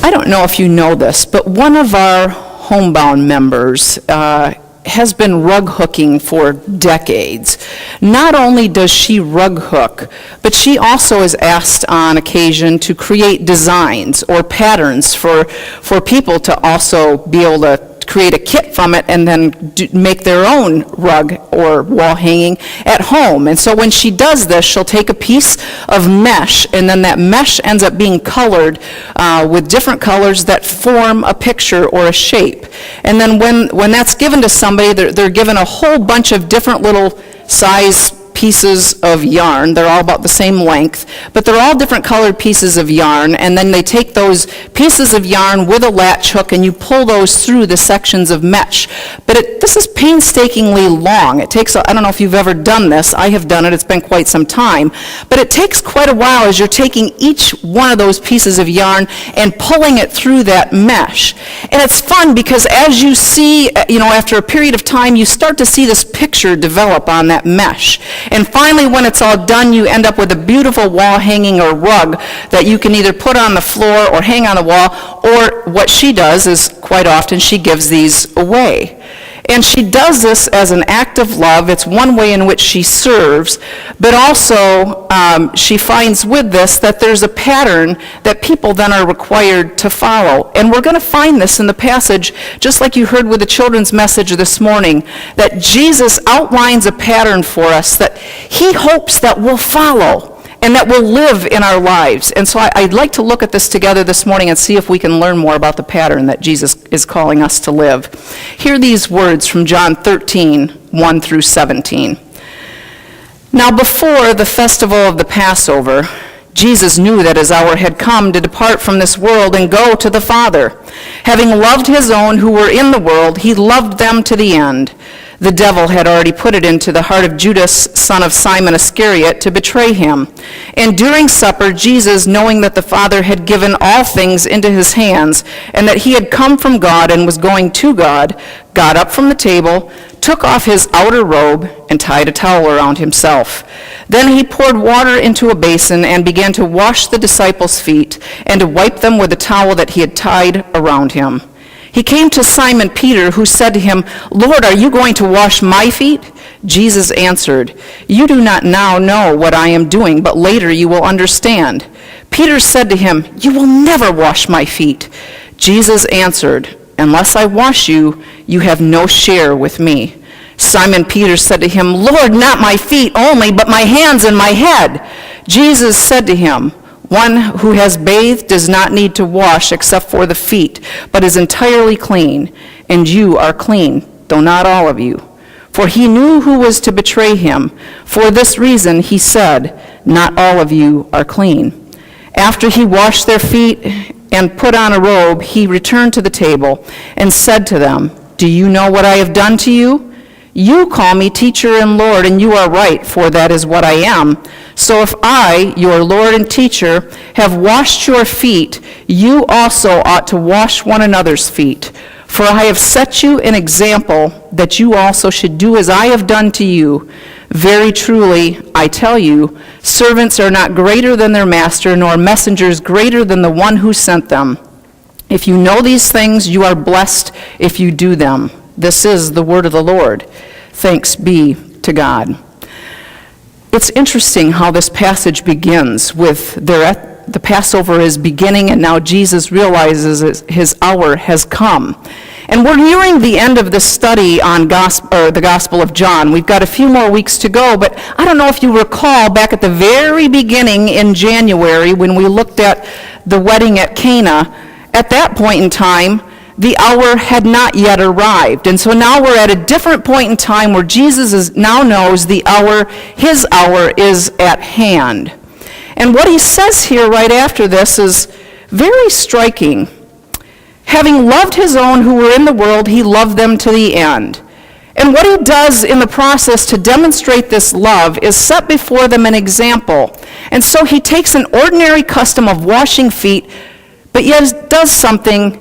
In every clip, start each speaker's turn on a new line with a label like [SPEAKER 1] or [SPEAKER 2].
[SPEAKER 1] I don't know if you know this, but one of our homebound members has been rug hooking for decades. Not only does she rug hook, but she also is asked on occasion to create designs or patterns for people to also be able to create a kit from it and then make their own rug or wall hanging at home. And so when she does this, she'll take a piece of mesh, and then that mesh ends up being colored with different colors that form a picture or a shape. And then when that's given to somebody, they're given a whole bunch of different little size pieces of yarn. They're all about the same length, but they're all different colored pieces of yarn, and then they take those pieces of yarn with a latch hook and you pull those through the sections of mesh. But this is painstakingly long. It takes, I don't know if you've ever done this, I have done it, it's been quite some time, but it takes quite a while as you're taking each one of those pieces of yarn and pulling it through that mesh. And it's fun because as you see, after a period of time, you start to see this picture develop on that mesh. And finally, when it's all done, you end up with a beautiful wall hanging or rug that you can either put on the floor or hang on the wall, or what she does is quite often she gives these away. And she does this as an act of love. It's one way in which she serves, but also she finds with this that there's a pattern that people then are required to follow. And we're going to find this in the passage, just like you heard with the children's message this morning, that Jesus outlines a pattern for us that he hopes that we'll follow and that will live in our lives. And so I'd like to look at this together this morning and see if we can learn more about the pattern that Jesus is calling us to live. Hear these words from John 13, 1 through 17. Now before the festival of the Passover, Jesus knew that his hour had come to depart from this world and go to the Father. Having loved his own who were in the world, he loved them to the end. The devil had already put it into the heart of Judas, son of Simon Iscariot, to betray him. And during supper, Jesus, knowing that the Father had given all things into his hands, and that he had come from God and was going to God, got up from the table, took off his outer robe, and tied a towel around himself. Then he poured water into a basin and began to wash the disciples' feet and to wipe them with the towel that he had tied around him. He came to Simon Peter, who said to him, "Lord, are you going to wash my feet?" Jesus answered, "You do not now know what I am doing, but later you will understand." Peter said to him, "You will never wash my feet." Jesus answered, "Unless I wash you, you have no share with me." Simon Peter said to him, "Lord, not my feet only, but my hands and my head." Jesus said to him, "One who has bathed does not need to wash except for the feet, but is entirely clean, and you are clean, though not all of you." For he knew who was to betray him. For this reason he said, "Not all of you are clean." After he washed their feet and put on a robe, he returned to the table and said to them, "Do you know what I have done to you? You call me teacher and Lord, and you are right, for that is what I am. So if I, your Lord and teacher, have washed your feet, you also ought to wash one another's feet. For I have set you an example that you also should do as I have done to you. Very truly, I tell you, servants are not greater than their master, nor messengers greater than the one who sent them. If you know these things, you are blessed if you do them." This is the word of the Lord. Thanks be to God. It's interesting how this passage begins with the Passover is beginning, and now Jesus realizes his hour has come. And we're nearing the end of this study on the Gospel of John. We've got a few more weeks to go, but I don't know if you recall back at the very beginning in January when we looked at the wedding at Cana. At that point in time, the hour had not yet arrived. And so now we're at a different point in time where Jesus now knows his hour is at hand. And what he says here right after this is very striking. Having loved his own who were in the world, he loved them to the end. And what he does in the process to demonstrate this love is set before them an example. And so he takes an ordinary custom of washing feet, but yet does something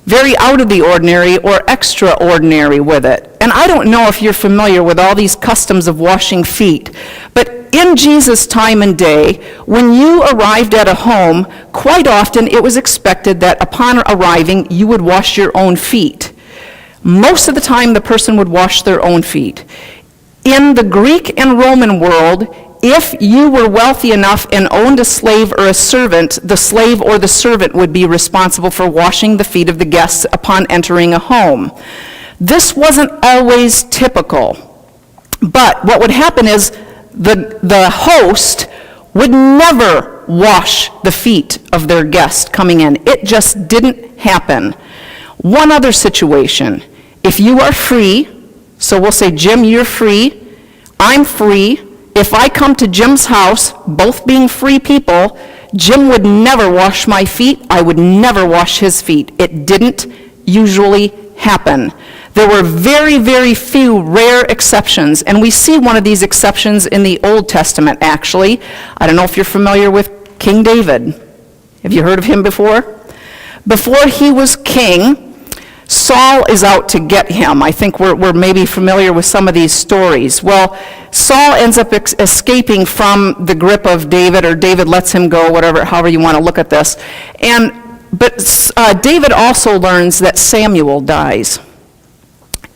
[SPEAKER 1] very out of the ordinary or extraordinary with it. And I don't know if you're familiar with all these customs of washing feet, but in Jesus' time and day, when you arrived at a home, quite often it was expected that upon arriving, you would wash your own feet. Most of the time, the person would wash their own feet. In the Greek and Roman world, if you were wealthy enough and owned a slave or a servant, the slave or the servant would be responsible for washing the feet of the guests upon entering a home. This wasn't always typical, but what would happen is the host would never wash the feet of their guest coming in. It just didn't happen. One other situation, if you are free, so we'll say, Jim, you're free, I'm free. If I come to Jim's house, both being free people, Jim would never wash my feet, I would never wash his feet. It didn't usually happen. There were very, very few rare exceptions, and we see one of these exceptions in the Old Testament, actually. I don't know if you're familiar with King David. Have you heard of him before? Before he was king, Saul is out to get him. I think we're maybe familiar with some of these stories. Well, Saul ends up escaping from the grip of David, or David lets him go, however you want to look at this. But David also learns that Samuel dies.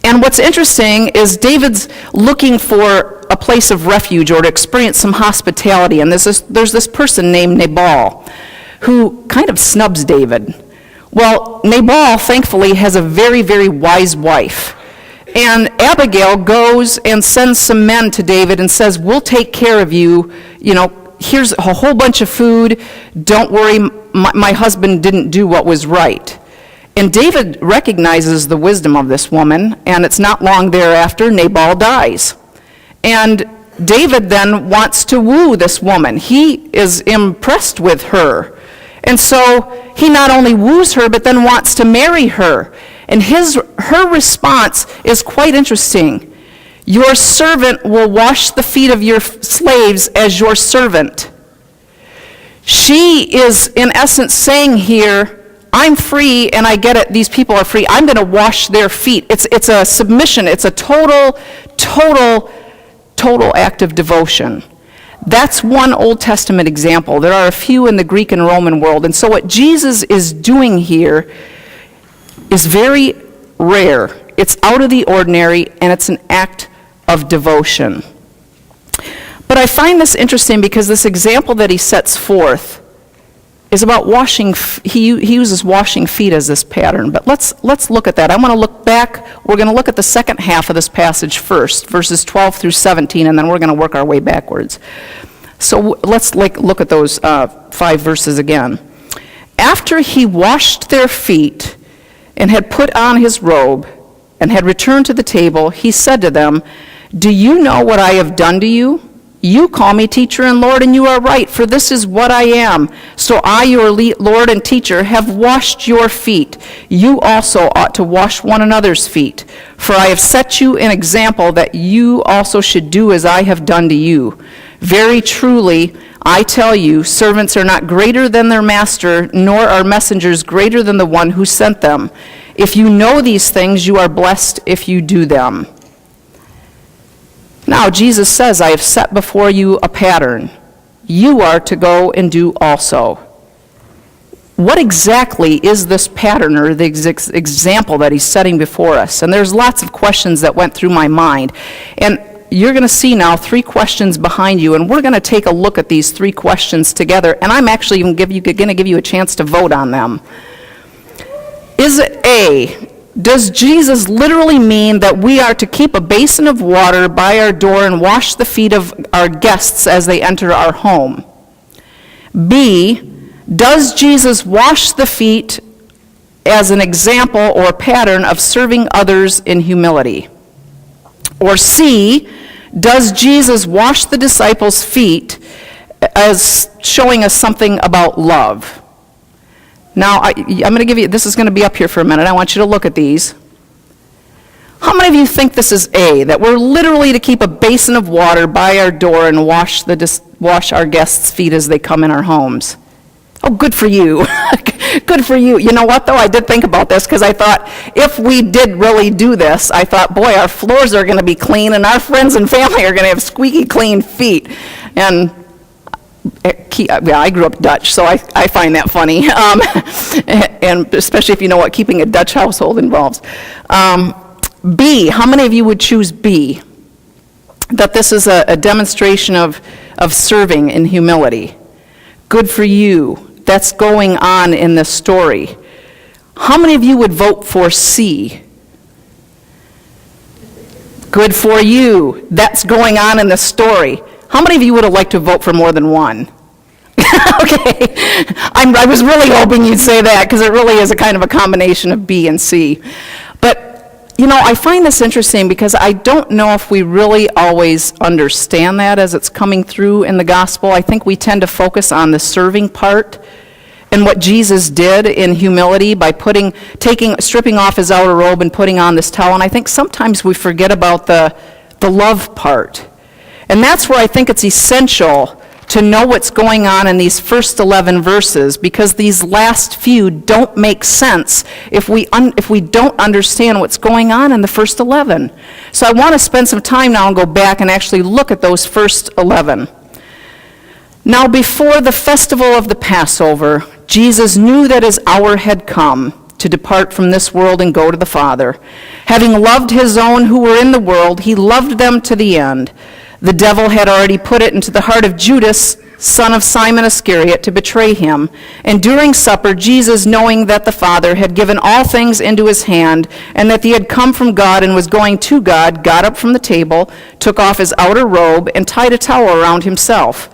[SPEAKER 1] And what's interesting is David's looking for a place of refuge or to experience some hospitality. And there's this person named Nabal who kind of snubs David. Well, Nabal, thankfully, has a very, very wise wife. And Abigail goes and sends some men to David and says, we'll take care of you. Here's a whole bunch of food. Don't worry, my husband didn't do what was right. And David recognizes the wisdom of this woman, and it's not long thereafter Nabal dies. And David then wants to woo this woman. He is impressed with her. And so he not only woos her, but then wants to marry her. And her response is quite interesting. Your servant will wash the feet of your slaves as your servant. She is, in essence, saying here, I'm free, and I get it, these people are free. I'm going to wash their feet. It's a submission. It's a total act of devotion. That's one Old Testament example. There are a few in the Greek and Roman world. And so what Jesus is doing here is very rare. It's out of the ordinary, and it's an act of devotion. But I find this interesting because this example that he sets forth is about washing. He uses washing feet as this pattern. But let's look at that. I want to look back. We're going to look at the second half of this passage first, verses 12 through 17, and then we're going to work our way backwards. So let's look at those 5 verses again. After he washed their feet and had put on his robe and had returned to the table, he said to them, do you know what I have done to you? You call me teacher and Lord, and you are right, for this is what I am. So I, your Lord and teacher, have washed your feet. You also ought to wash one another's feet. For I have set you an example that you also should do as I have done to you. Very truly, I tell you, servants are not greater than their master, nor are messengers greater than the one who sent them. If you know these things, you are blessed if you do them. Now, Jesus says, I have set before you a pattern. You are to go and do also. What exactly is this pattern or the example that he's setting before us? And there's lots of questions that went through my mind. And you're going to see now 3 questions behind you, and we're going to take a look at these 3 questions together, and I'm actually going to give you a chance to vote on them. Is it A, does Jesus literally mean that we are to keep a basin of water by our door and wash the feet of our guests as they enter our home? B, does Jesus wash the feet as an example or pattern of serving others in humility? Or C, does Jesus wash the disciples' feet as showing us something about love? Now, I'm going to give you, this is going to be up here for a minute. I want you to look at these. How many of you think this is A, that we're literally to keep a basin of water by our door and wash our guests' feet as they come in our homes? Oh, good for you. Good for you. You know what, though? I did think about this because I thought if we did really do this, I thought, boy, our floors are going to be clean and our friends and family are going to have squeaky clean feet. And I grew up Dutch, so I find that funny, and especially if you know what keeping a Dutch household involves. B, how many of you would choose B? That this is a demonstration of serving in humility. Good for you. That's going on in this story. How many of you would vote for C? Good for you. That's going on in the story. How many of you would have liked to vote for more than one? Okay. I was really hoping you'd say that, because it really is a kind of a combination of B and C. But, I find this interesting because I don't know if we really always understand that as it's coming through in the gospel. I think we tend to focus on the serving part and what Jesus did in humility by stripping off his outer robe and putting on this towel. And I think sometimes we forget about the love part. And that's where I think it's essential to know what's going on in these first 11 verses, because these last few don't make sense if we don't understand what's going on in the first 11. So I want to spend some time now and go back and actually look at those first 11. Now, before the festival of the Passover, Jesus knew that his hour had come to depart from this world and go to the Father. Having loved his own who were in the world, he loved them to the end. The devil had already put it into the heart of Judas, son of Simon Iscariot, to betray him. And during supper, Jesus, knowing that the Father had given all things into his hand, and that he had come from God and was going to God, got up from the table, took off his outer robe, and tied a towel around himself.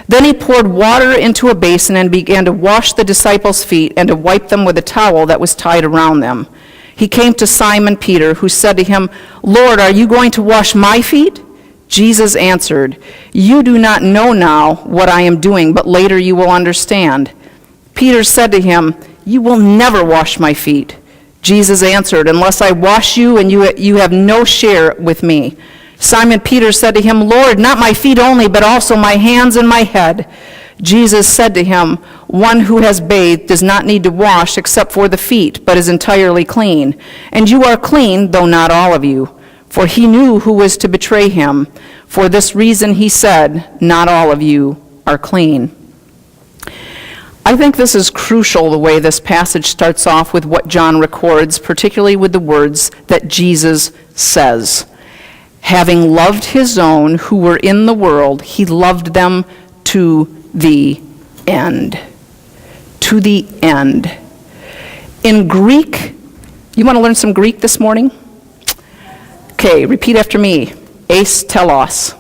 [SPEAKER 1] Then he poured water into a basin and began to wash the disciples' feet and to wipe them with a towel that was tied around them. He came to Simon Peter, who said to him, "Lord, are you going to wash my feet?" Jesus answered, "You do not know now what I am doing, but later you will understand." Peter said to him, "You will never wash my feet." Jesus answered, "Unless I wash you, and you have no share with me." Simon Peter said to him, "Lord, not my feet only, but also my hands and my head." Jesus said to him, "One who has bathed does not need to wash except for the feet, but is entirely clean. And you are clean, though not all of you." For he knew who was to betray him. For this reason he said, "Not all of you are clean." I think this is crucial, the way this passage starts off with what John records, particularly with the words that Jesus says. Having loved his own who were in the world, he loved them to the end. To the end. In Greek, you want to learn some Greek this morning? Okay, repeat after me. Eis telos.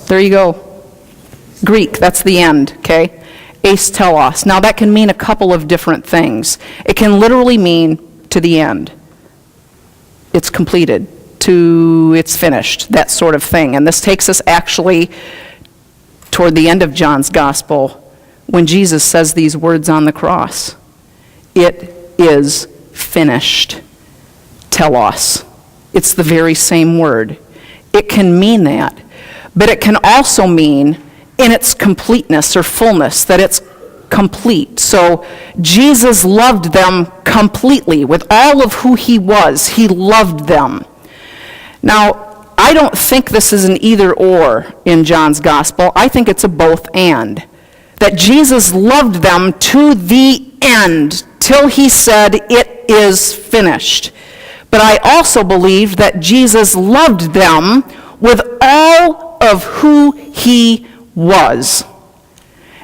[SPEAKER 1] There you go. Greek, that's the end, okay? Eis telos. Now that can mean a couple of different things. It can literally mean to the end. It's completed. It's finished, that sort of thing. And this takes us actually toward the end of John's gospel when Jesus says these words on the cross. It is finished. Telos. It's the very same word. It can mean that. But it can also mean in its completeness or fullness, that it's complete. So Jesus loved them completely with all of who he was. He loved them. Now, I don't think this is an either or in John's gospel. I think it's a both and. That Jesus loved them to the end till he said, "It is finished." But I also believe that Jesus loved them with all of who he was.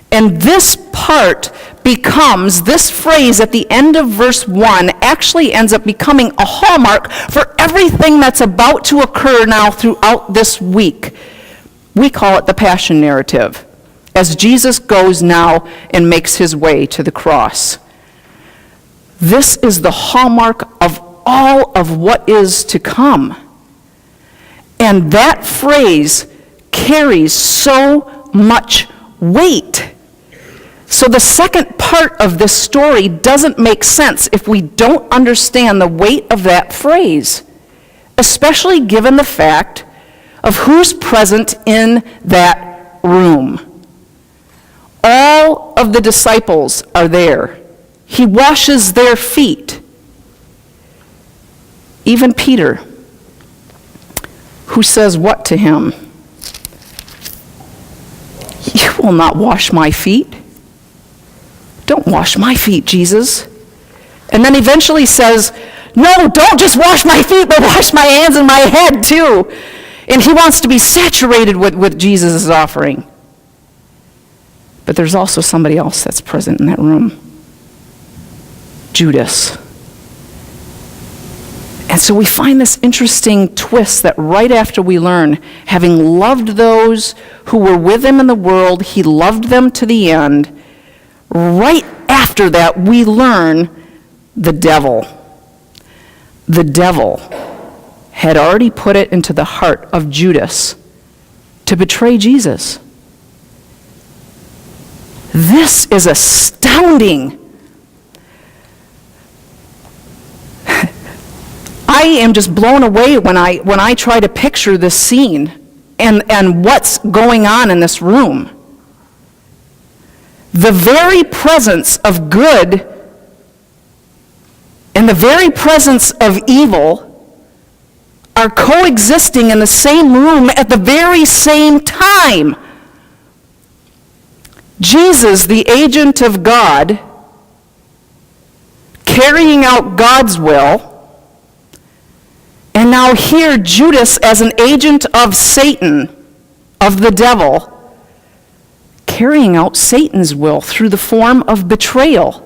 [SPEAKER 1] And this part becomes, this phrase at the end of verse 1 actually ends up becoming a hallmark for everything that's about to occur now throughout this week. We call it the Passion narrative, as Jesus goes now and makes his way to the cross. This is the hallmark of all of what is to come. And that phrase carries so much weight. So the second part of this story doesn't make sense if we don't understand the weight of that phrase, especially given the fact of who's present in that room. All of the disciples are there. He washes their feet. Even Peter, who says what to him? You will not wash my feet. Don't wash my feet, Jesus. And then eventually says, no, don't just wash my feet, but wash my hands and my head too. And he wants to be saturated with Jesus' offering. But there's also somebody else that's present in that room. Judas. And so we find this interesting twist that right after we learn, having loved those who were with him in the world, he loved them to the end. Right after that, we learn the devil. The devil had already put it into the heart of Judas to betray Jesus. This is astounding. I am just blown away when I try to picture this scene and what's going on in this room. The very presence of good and the very presence of evil are coexisting in the same room at the very same time. Jesus, the agent of God, carrying out God's will, and now here Judas as an agent of Satan, of the devil, carrying out Satan's will through the form of betrayal.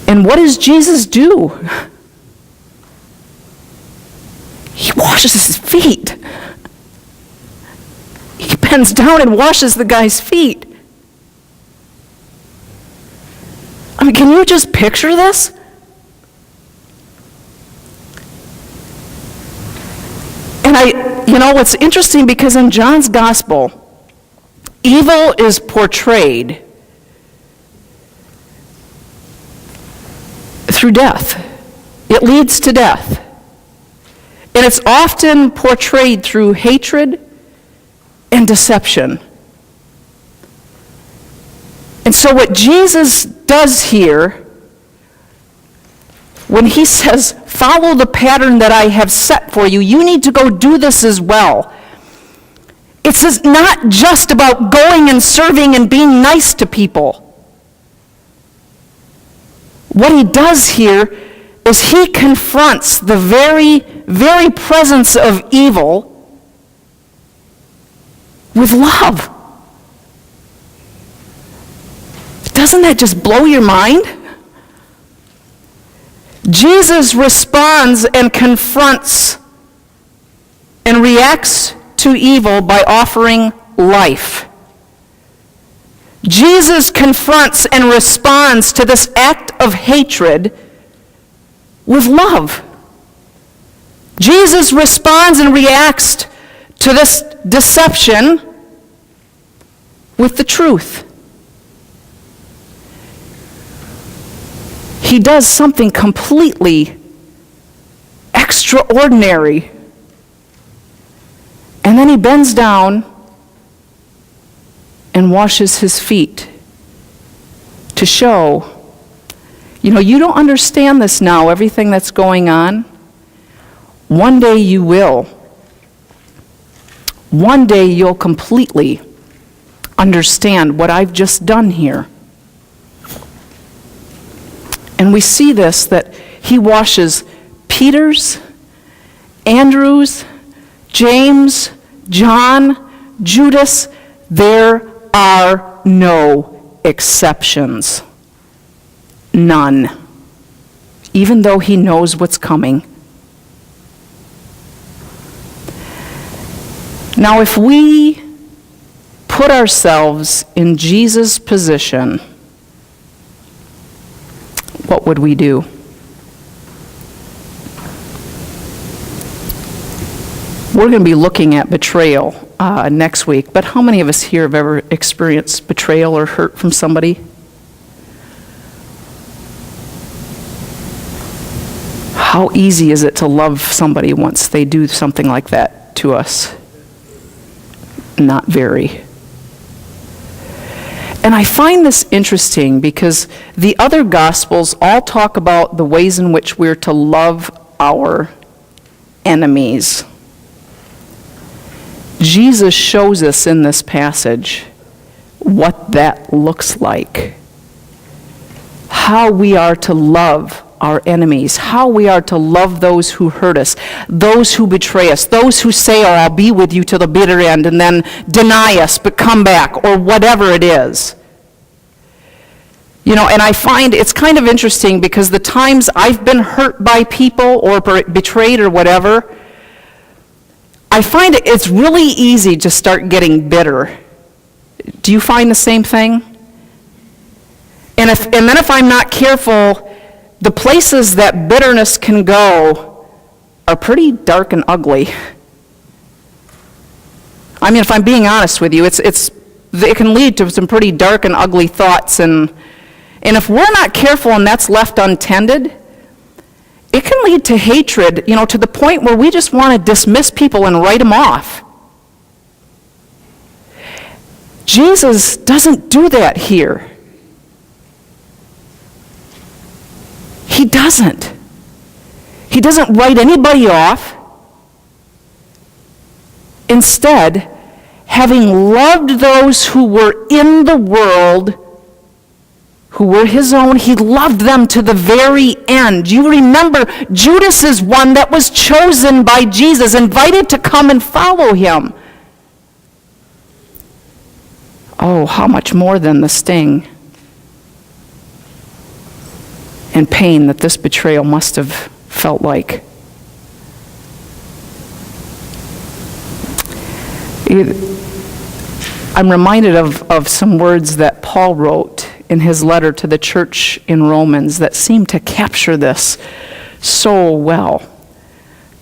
[SPEAKER 1] And what does Jesus do? He washes his feet. He bends down and washes the guy's feet. I mean, can you just picture this? And what's interesting, because in John's gospel, evil is portrayed through death. It leads to death. And it's often portrayed through hatred and deception. And so what Jesus does here, when he says, follow the pattern that I have set for you, you need to go do this as well. It's not just about going and serving and being nice to people. What he does here is he confronts the very, very presence of evil with love. Doesn't that just blow your mind? Jesus responds and confronts and reacts to evil by offering life. Jesus confronts and responds to this act of hatred with love. Jesus responds and reacts to this deception with the truth. He does something completely extraordinary. And then he bends down and washes his feet to show, you don't understand this now, everything that's going on. One day you will. One day you'll completely understand what I've just done here. And we see this, that he washes Peter's, Andrew's, James, John, Judas. There are no exceptions. None. Even though he knows what's coming. Now, if we put ourselves in Jesus' position, what would we do? We're going to be looking at betrayal next week, but how many of us here have ever experienced betrayal or hurt from somebody? How easy is it to love somebody once they do something like that to us? Not very. And I find this interesting because the other Gospels all talk about the ways in which we're to love our enemies. Jesus shows us in this passage what that looks like. How we are to love our enemies, how we are to love those who hurt us, those who betray us, those who say, "Oh, I'll be with you to the bitter end," and then deny us but come back, or whatever it is. And I find it's kind of interesting because the times I've been hurt by people or betrayed or whatever, I find it's really easy to start getting bitter. Do you find the same thing? And then if I'm not careful, the places that bitterness can go are pretty dark and ugly. I mean, if I'm being honest with you, it can lead to some pretty dark and ugly thoughts, and if we're not careful and that's left untended, it can lead to hatred, to the point where we just want to dismiss people and write them off. Jesus doesn't do that here. He doesn't. He doesn't write anybody off. Instead, having loved those who were in the world, who were his own, he loved them to the very end. You remember, Judas is one that was chosen by Jesus, invited to come and follow him. Oh, how much more than the sting and pain that this betrayal must have felt like. I'm reminded of some words that Paul wrote in his letter to the church in Romans that seem to capture this so well.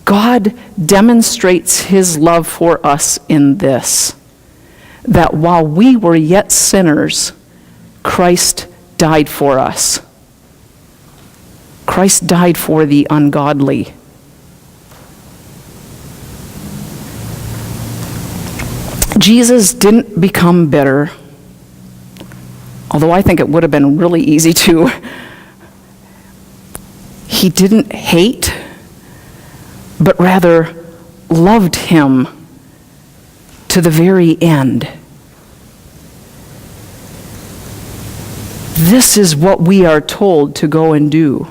[SPEAKER 1] God demonstrates his love for us in this, that while we were yet sinners, Christ died for us. Christ died for the ungodly. Jesus didn't become bitter, although I think it would have been really easy to. He didn't hate, but rather loved him to the very end. This is what we are told to go and do.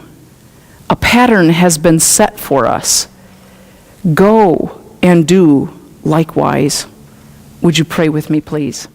[SPEAKER 1] A pattern has been set for us. Go and do likewise. Would you pray with me, please?